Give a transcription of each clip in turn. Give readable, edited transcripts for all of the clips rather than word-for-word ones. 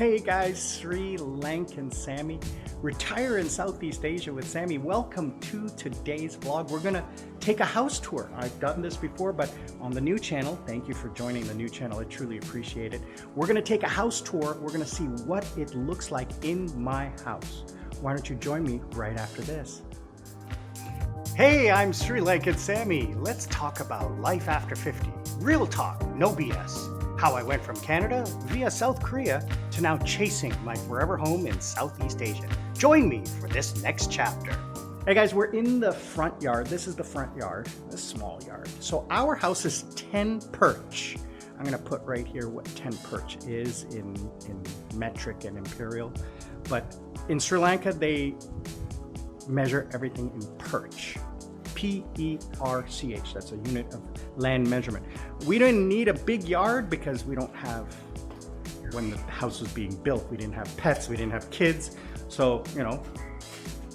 Hey guys, Sri Lankan Sammi, Retire in Southeast Asia with Sammi. Welcome to today's vlog. We're gonna take a house tour. I've done this before, but on the new channel. Thank you for joining the new channel. I truly appreciate it. We're gonna take a house tour. We're gonna see what it looks like in my house. Why don't you join me right after this? Hey, I'm Sri Lankan Sammi. Let's talk about life after 50. Real talk, no BS. How I went from Canada via South Korea to now chasing my forever home in Southeast Asia. Join me for this next chapter. Hey guys, we're in the front yard. This is the front yard, a small yard. So our house is 10 perch. I'm gonna put right here what 10 perch is in metric and imperial. But in Sri Lanka, they measure everything in perch. P-E-R-C-H, that's a unit of land measurement. We didn't need a big yard because we don't have, when the house was being built, we didn't have pets, we didn't have kids. So, you know,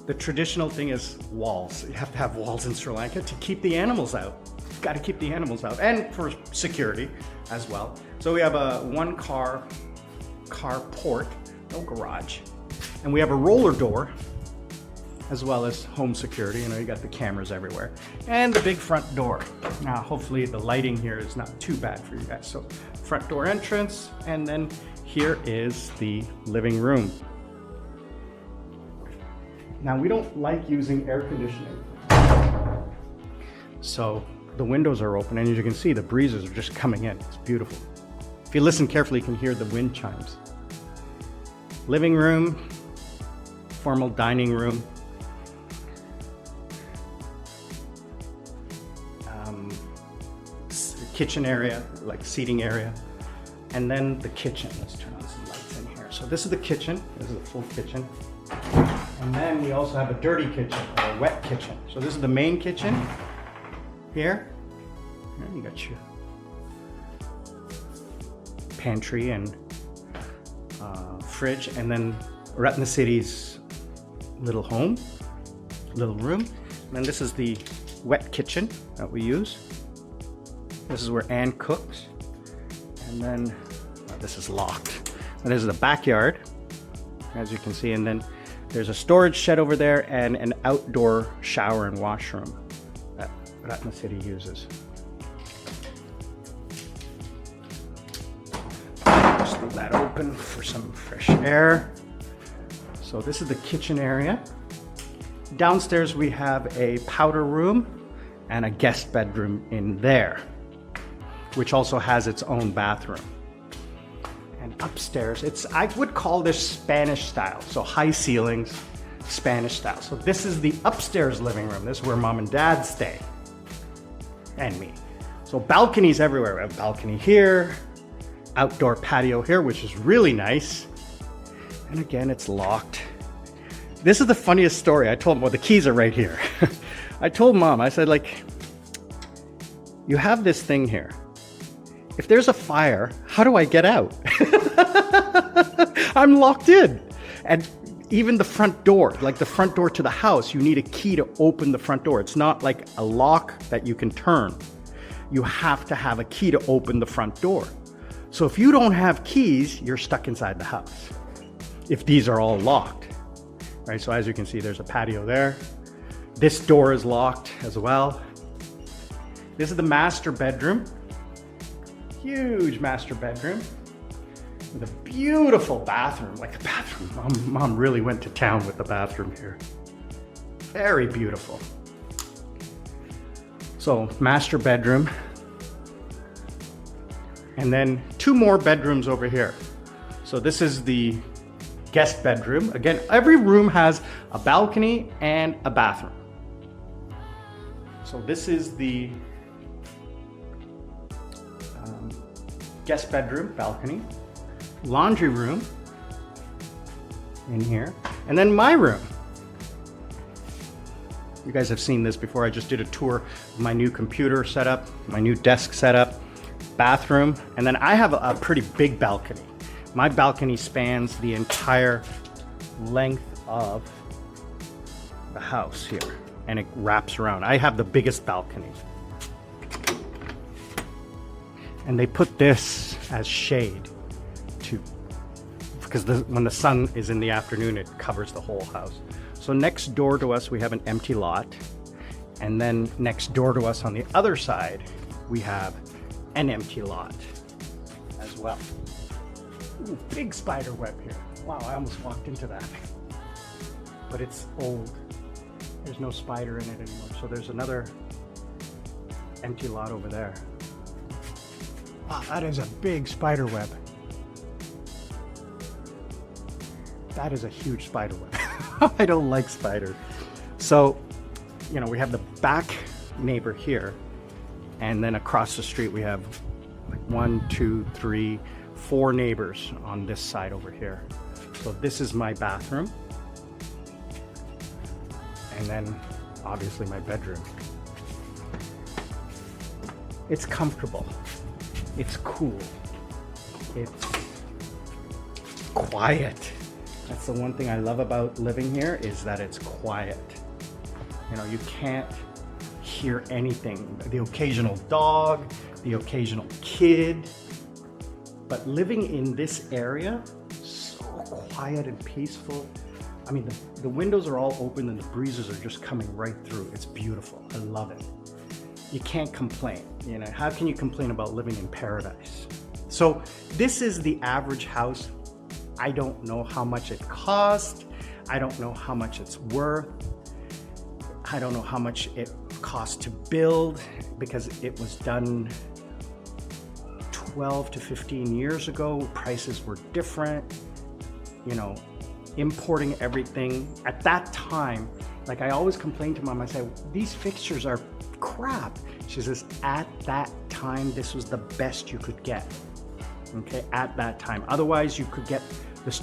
the traditional thing is walls. You have to have walls in Sri Lanka to keep the animals out. Got to keep the animals out and for security as well. So we have a one car port, no garage. And we have a roller door as well as home security. You know, you got the cameras everywhere. And the big front door. Now, hopefully the lighting here is not too bad for you guys. So front door entrance, and then here is the living room. Now, we don't like using air conditioning. So the windows are open, and as you can see, the breezes are just coming in. It's beautiful. If you listen carefully, you can hear the wind chimes. Living room, formal dining room. Kitchen area, like seating area, and then the kitchen. Let's turn on some lights in here. So this is the kitchen. This is a full kitchen, and then we also have a dirty kitchen or a wet kitchen. So this is the main kitchen here. And you got your pantry and fridge, and then Ratna City's little home, little room. And then this is the wet kitchen that we use. This is where Anne cooks, and then this is locked. And this is the backyard, as you can see, and then there's a storage shed over there and an outdoor shower and washroom that Ratna City uses. Just leave that open for some fresh air. So this is the kitchen area. Downstairs we have a powder room and a guest bedroom in there, which also has its own bathroom. And upstairs, I would call this Spanish style. So high ceilings, Spanish style. So this is the upstairs living room. This is where mom and dad stay, and me. So balconies everywhere. We have a balcony here, outdoor patio here, which is really nice. And again, it's locked. This is the funniest story. I told them, well, the keys are right here. I told mom, I said, like, you have this thing here. If there's a fire, how do I get out? I'm locked in. And even the front door, like the front door to the house, you need a key to open the front door. It's not like a lock that you can turn. You have to have a key to open the front door. So if you don't have keys, you're stuck inside the house, if these are all locked, right? So as you can see, there's a patio there. This door is locked as well. This is the master bedroom. Huge master bedroom with a beautiful bathroom, like a bathroom. Mom really went to town with the bathroom here. Very beautiful. So master bedroom. And then two more bedrooms over here. So this is the guest bedroom. Again, every room has a balcony and a bathroom. So this is the guest bedroom, balcony, laundry room in here, and then my room. You guys have seen this before. I just did a tour of my new computer setup, my new desk setup, bathroom, and then I have a pretty big balcony. My balcony spans the entire length of the house here, and it wraps around. I have the biggest balcony. And they put this as shade to because when the sun is in the afternoon, it covers the whole house. So next door to us, we have an empty lot. And then next door to us on the other side, we have an empty lot as well. Ooh, big spider web here. Wow, I almost walked into that. But it's old. There's no spider in it anymore. So there's another empty lot over there. Wow, that is a big spider web. That is a huge spider web. I don't like spiders. So, you know, we have the back neighbor here, and then across the street we have like 1, 2, 3, 4 neighbors on this side over here. So this is my bathroom, and then obviously my bedroom. It's comfortable, it's cool, it's quiet. That's the one thing I love about living here, is that it's quiet. You know, you can't hear anything. The occasional dog, the occasional kid. But living in this area, so quiet and peaceful. I mean, the windows are all open and the breezes are just coming right through. It's beautiful. I love it. You can't complain. You know, how can you complain about living in paradise? So this is the average house. I don't know how much it cost. I don't know how much it's worth. I don't know how much it cost to build, because it was done 12 to 15 years ago. Prices were different. You know, importing everything. At that time, like I always complain to Mom, I say, these fixtures are crap. She says, at that time, this was the best you could get. Okay, at that time. Otherwise, you could get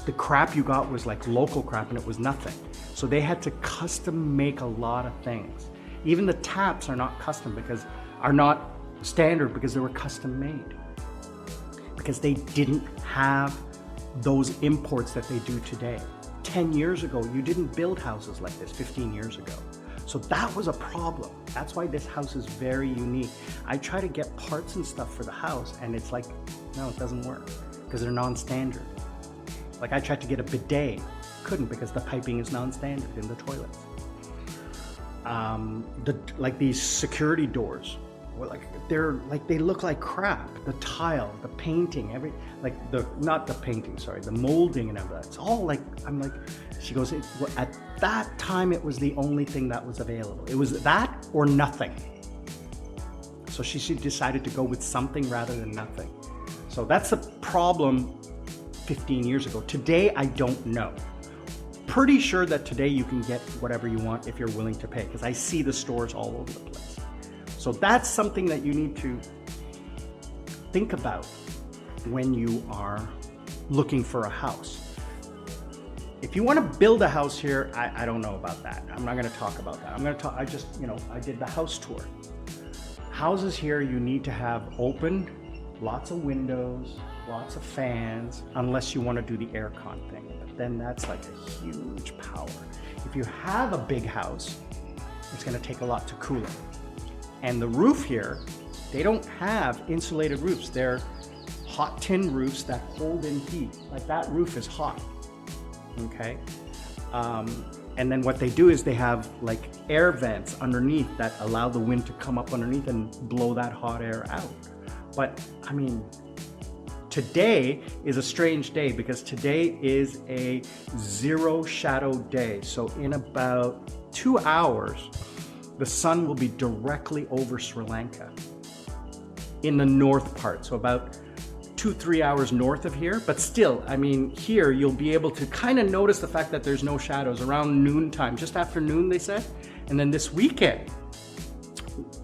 the crap you got was like local crap, and it was nothing. So they had to custom make a lot of things. Even the taps are not custom, because are not standard, because they were custom made. Because they didn't have those imports that they do today. 10 years ago, you didn't build houses like this 15 years ago. So that was a problem. That's why this house is very unique. I try to get parts and stuff for the house, and it's like, no, it doesn't work, because they're non-standard. Like I tried to get a bidet, couldn't, because the piping is non-standard in the toilets. Like these security doors, well, they look like crap. The tile, the painting, the molding and everything. It's all like, I'm like, she goes, at that time it was the only thing that was available. It was that or nothing. So she decided to go with something rather than nothing. So that's the problem 15 years ago. Today, I don't know. Pretty sure that today you can get whatever you want if you're willing to pay, because I see the stores all over the place. So that's something that you need to think about when you are looking for a house. If you want to build a house here, I don't know about that. I'm not going to talk about that. I'm going to talk, I did the house tour. Houses here, you need to have open, lots of windows, lots of fans, unless you want to do the aircon thing. But then that's like a huge power. If you have a big house, it's going to take a lot to cool it. And the roof here, they don't have insulated roofs. They're hot tin roofs that hold in heat. Like that roof is hot, okay? And then what they do is they have like air vents underneath that allow the wind to come up underneath and blow that hot air out. But I mean, today is a strange day, because today is a zero shadow day. So in about 2 hours, the sun will be directly over Sri Lanka in the north part. So about 2-3 hours north of here. But still, I mean, here you'll be able to kind of notice the fact that there's no shadows around noontime, just after noon, they said. And then this weekend,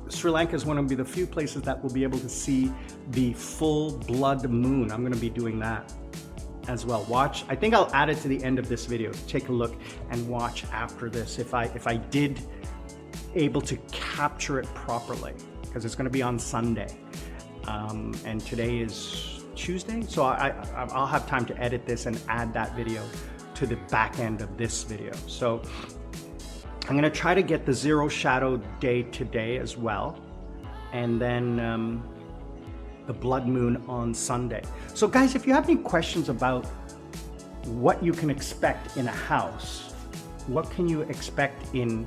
Sri Lanka is one of the few places that will be able to see the full blood moon. I'm going to be doing that as well. Watch, I think I'll add it to the end of this video. Take a look and watch after this if I did able to capture it properly, because it's going to be on Sunday. And today is Tuesday, so I'll have time to edit this and add that video to the back end of this video. So I'm going to try to get the zero shadow day today as well, and then the blood moon on Sunday. So guys, if you have any questions about what you can expect in a house. What can you expect in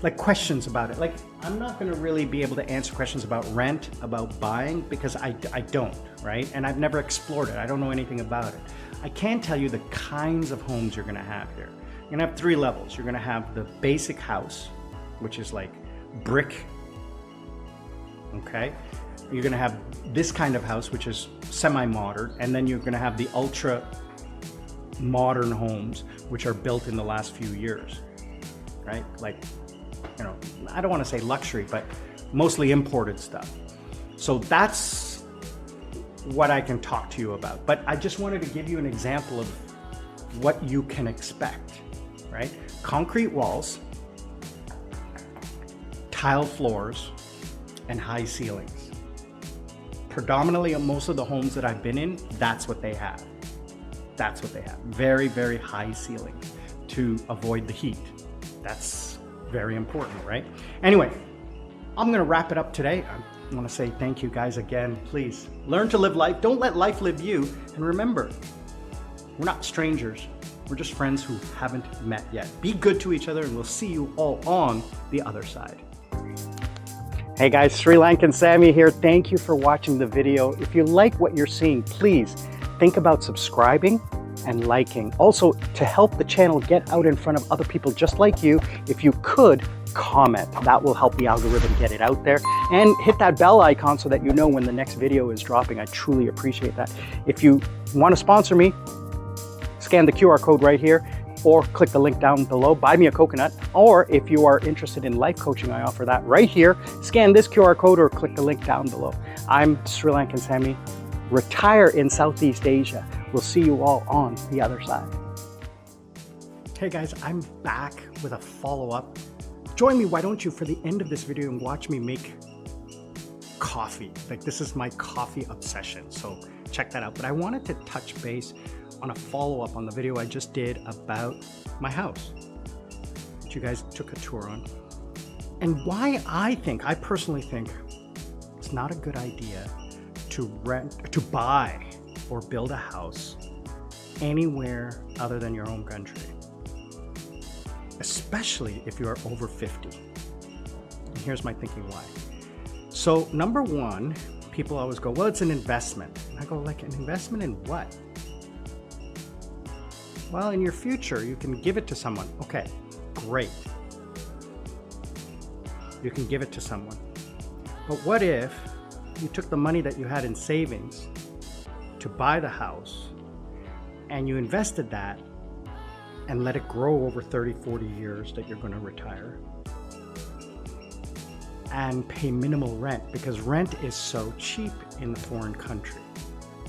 like questions about it? Like, I'm not going to really be able to answer questions about rent, about buying, because I don't, right? And I've never explored it. I don't know anything about it. I can tell you the kinds of homes you're going to have here. You're going to have 3 levels. You're going to have the basic house, which is like brick, okay? You're going to have this kind of house, which is semi-modern, and then you're going to have the ultra modern homes, which are built in the last few years, right? Like, you know, I don't want to say luxury, but mostly imported stuff. So that's what I can talk to you about. But I just wanted to give you an example of what you can expect, right? Concrete walls, tile floors, and high ceilings. Predominantly, most of the homes that I've been in, that's what they have. That's what they have. Very, very high ceilings to avoid the heat. That's very important, right? Anyway, I'm gonna wrap it up today. I wanna say thank you guys again. Please learn to live life. Don't let life live you. And remember, we're not strangers. We're just friends who haven't met yet. Be good to each other, and we'll see you all on the other side. Hey guys, Sri Lankan Sammi here. Thank you for watching the video. If you like what you're seeing, please think about subscribing and liking. Also, to help the channel get out in front of other people just like you, if you could comment, that will help the algorithm get it out there. And hit that bell icon so that you know when the next video is dropping. I truly appreciate that. If you want to sponsor me, scan the QR code right here, or click the link down below, buy me a coconut. Or if you are interested in life coaching, I offer that right here. Scan this QR code or click the link down below. I'm Sri Lankan Sammi, retire in Southeast Asia. We'll see you all on the other side. Hey guys, I'm back with a follow-up. Join me, why don't you, for the end of this video and watch me make coffee. Like, this is my coffee obsession, so check that out. But I wanted to touch base on a follow-up on the video I just did about my house, which you guys took a tour on, and why I personally think it's not a good idea to buy or build a house anywhere other than your home country, especially if you are over 50. And here's my thinking why. So number one, people always go, well, it's an investment. And I go, like, an investment in what? Well, in your future, you can give it to someone. Okay, great. You can give it to someone. But what if you took the money that you had in savings to buy the house and you invested that and let it grow over 30, 40 years that you're going to retire and pay minimal rent, because rent is so cheap in the foreign country,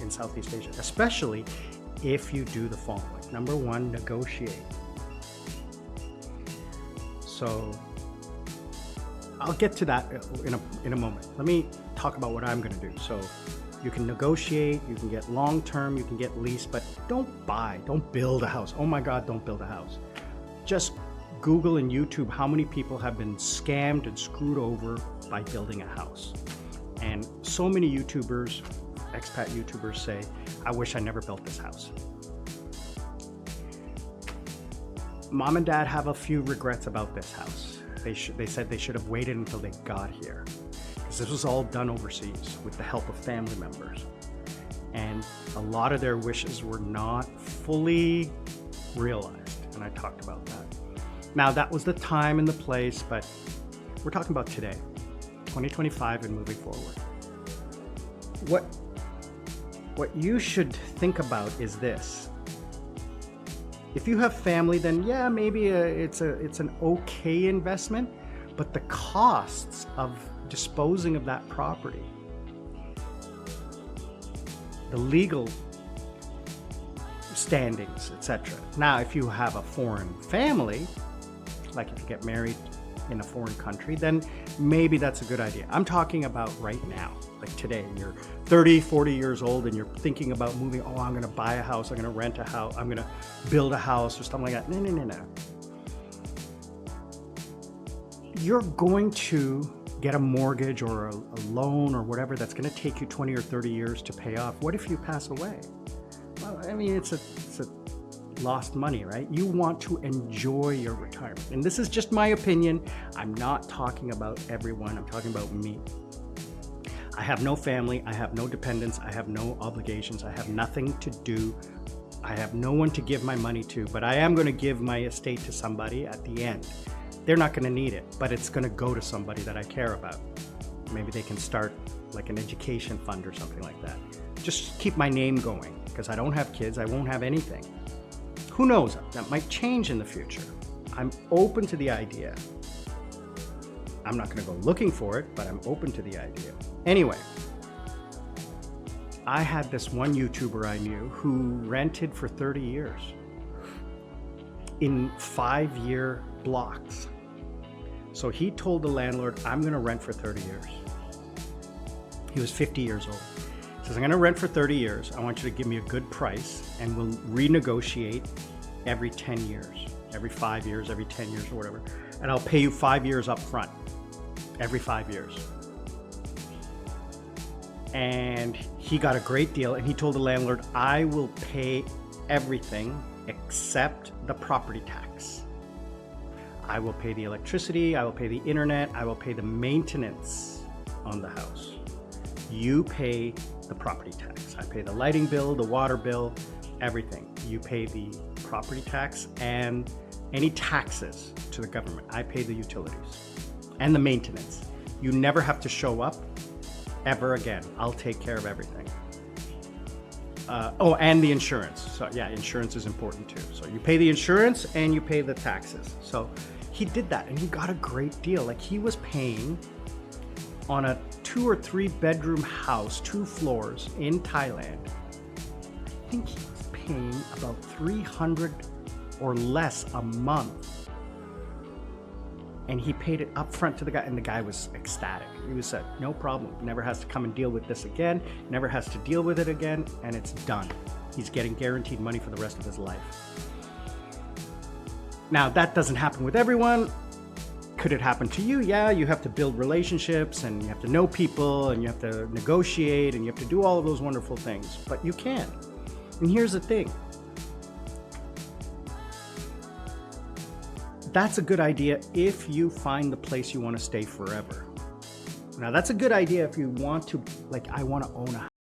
in Southeast Asia, especially if you do the following. Number one, negotiate. So I'll get to that in a moment. Let me talk about what I'm going to do. So you can negotiate, you can get long-term, you can get lease, but don't buy, don't build a house. Oh my God, don't build a house. Just Google and YouTube how many people have been scammed and screwed over by building a house. And so many YouTubers, expat YouTubers say, I wish I never built this house. Mom and Dad have a few regrets about this house. They said they should have waited until they got here, because this was all done overseas with the help of family members. And a lot of their wishes were not fully realized, and I talked about that. Now, that was the time and the place, but we're talking about today, 2025 and moving forward. What you should think about is this. If you have family, then yeah, maybe it's an okay investment, but the costs of disposing of that property, the legal standings, etc. Now, if you have a foreign family, like if you get married in a foreign country, then maybe that's a good idea. I'm talking about right now, like today. You're 30, 40 years old and you're thinking about moving. Oh, I'm going to buy a house. I'm going to rent a house. I'm going to build a house or something like that. No. You're going to get a mortgage or a loan or whatever that's going to take you 20 or 30 years to pay off. What if you pass away? Well, I mean, it's a lost money, right? You want to enjoy your retirement. And this is just my opinion. I'm not talking about everyone. I'm talking about me. I have no family. I have no dependents. I have no obligations. I have nothing to do. I have no one to give my money to, but I am going to give my estate to somebody at the end. They're not going to need it, but it's going to go to somebody that I care about. Maybe they can start like an education fund or something like that. Just keep my name going, because I don't have kids. I won't have anything. Who knows? That might change in the future. I'm open to the idea. I'm not going to go looking for it, but I'm open to the idea. Anyway, I had this one YouTuber I knew who rented for 30 years in 5-year blocks. So he told the landlord, I'm going to rent for 30 years. He was 50 years old. He says, I'm going to rent for 30 years. I want you to give me a good price, and we'll renegotiate every 10 years, every 5 years, every 10 years or whatever. And I'll pay you 5 years up front, every 5 years. And he got a great deal, and he told the landlord, I will pay everything except the property tax. I will pay the electricity, I will pay the internet, I will pay the maintenance on the house. You pay the property tax. I pay the lighting bill, the water bill, everything. You pay the property tax and any taxes to the government. I pay the utilities and the maintenance. You never have to show up ever again. I'll take care of everything. And the insurance. So yeah, insurance is important too. So you pay the insurance and you pay the taxes. So he did that, and he got a great deal. Like, he was paying on a 2 or 3 bedroom house, 2 floors in Thailand. I think he was paying about $300 or less a month. And he paid it up front to the guy, and the guy was ecstatic. He was said, no problem. Never has to come and deal with this again. Never has to deal with it again, and it's done. He's getting guaranteed money for the rest of his life. Now, that doesn't happen with everyone. Could it happen to you? Yeah, you have to build relationships, and you have to know people, and you have to negotiate, and you have to do all of those wonderful things, but you can. And here's the thing. That's a good idea if you find the place you want to stay forever. Now, that's a good idea if you want to, like, I want to own a